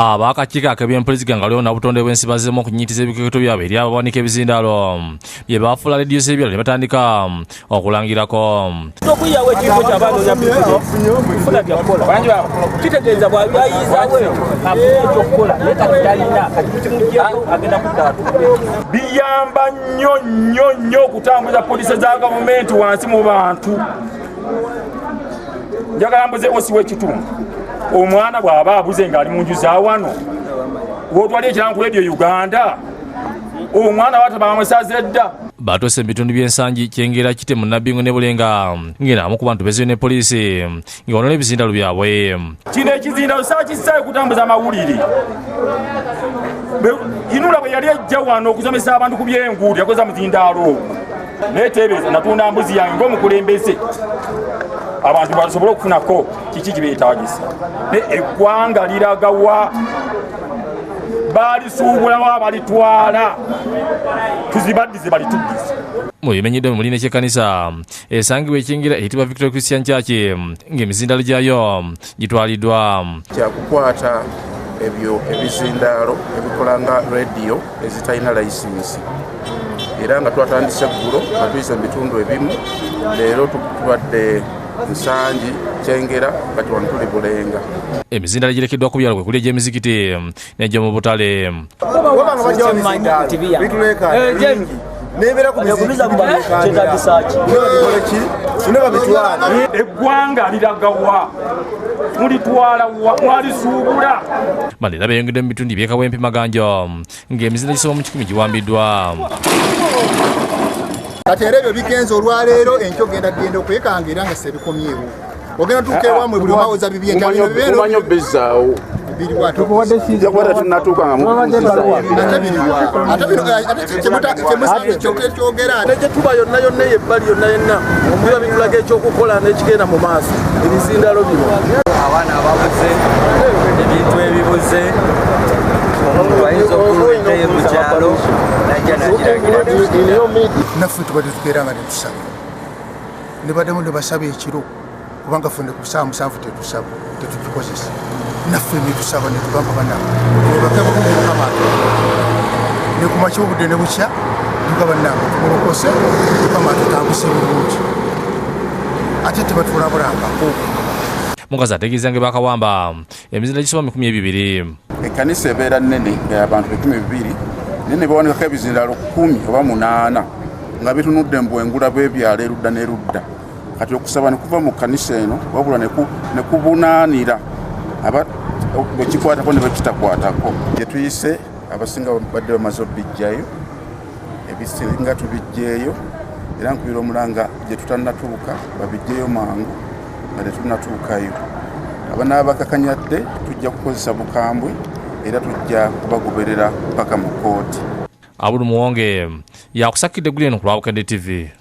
Abakakiiko ak'ebyempuliziganya nga waliwo n'obutonde bw'ensi bazzeemu okunyitiza ebikeketo byabwe eri abawanika ebizindaalo bye bafuula leediyo z'ebyalo ne batandika okulangirako. Okuyyawo ekiiko ky'abanoonya kufuna byakukola kitegeeza bw'abyayizaawo afuna ekyokukola naye kati talina kati kimuggyako agenda kuddaatu. Biyamba nnyo okutambuza poliisi za gavumenti wansi mu bantu. Njagala mbuze osi w'ekitundu omwana bw'aba abuze ng'ali mu nju za wano w'otwali ekiranga ku leediyo Uganda omwana batamwamusaze dda. Batose ebitundu by'ensangi Kyengera, Kitemu, Nabbingo ne Bulenga ng'enamu ku bantu bezeyo ne poliisi ng'onoona ebizindaalo byabwe. Kino ekizindaalo saakisaayo kutambuza amawulire. Inula bwe yali ejja wano okusomesa abantu ku by'enguudo yakoza muzindaalo neeteebereza natunda mbuzi yange ng'omukulembeze abantu basobole okufunako kiki kibeetaagisa. Eggwanga liragawa balisuubulawo abalitwala tuzibaddize balituddize. Mu bimenyeddwa mulina ekyekanisa esangibwa Kyengera eyitibwa Victoria Christian Church ng'emizindaalo gyayo gitwaliddwa. Kyakukwata ebyo ebizindaalo ebikola nga rediyo ezitalina layisinsi era nga twatandise eggulo nga tuyise mu bitundu ebimu. Leero tubadde Nsangi, Kyengera, kati wano tuli Bulenga. Emizindaalo girekeddwa ku byalo kwe kuli egy'emizikiti n'egy'omu butale. Eggwanga liragawa mulitwala mwalisuubula. Mandera beeyongedde mu bitundu eby'ekawempe Maganjo ng'emizindaalo gisoba mu 10 giwambiddwa. Kati era ebyo bigenze olwaleero enkyo genda okwekanga era nga sebikomyewo ogenda tuuka ewamwe buli omawoza bibyentamanyo bizzaawo jakwata tunatuuka nga mukyogera gye tuba yonna yonna eyebbali yonna yenna biba bitulaga ekyokukola n'ekigenda mu maaso ebizindaalo bino. Abaana ababuze ebintu ebibuze bayinza okulwetayo mu kyalo najja nagiragira naffe tubadde tubeera nga netusaba nebaddemu ne basaba ekiro kubanga ffe ne ku ssaawa 7 tetusaba tetukikozesa naffe netusaba netugamba banabakabakama ne ku makya obudde ne bukya tuga bannange tumulokose mukama tutambuse bulungi ate tebatulabulangako. Mukazi ategeeza ngebakawamba emizindaalo gisoba 200. Ekkanisa ebeera nnene ng'abantu 200 nene bawanikako ebizindaalo 10 oba 8 nga bitunudde mu bwengula bw'ebyalo erudda n'erudda. Kati okusaba ne kuva mu kkanisa eno wabula ne kubunaanira bwe kikwatako ne bwe kitakwatako. Gye tuyise abasinga badde bamaze obbijjayo ebisinga tubijjeeyo era nkubira omulanga gye tutannatuuka babijjeeyo mangu nga tetunnatuukayo. Abanaabakakanyadde tujja kukozesa bukambwe era tujja kubagoberera paka mu kooti. Abdul Muwonge yakusakidde guli eno ku Lwabukende TV.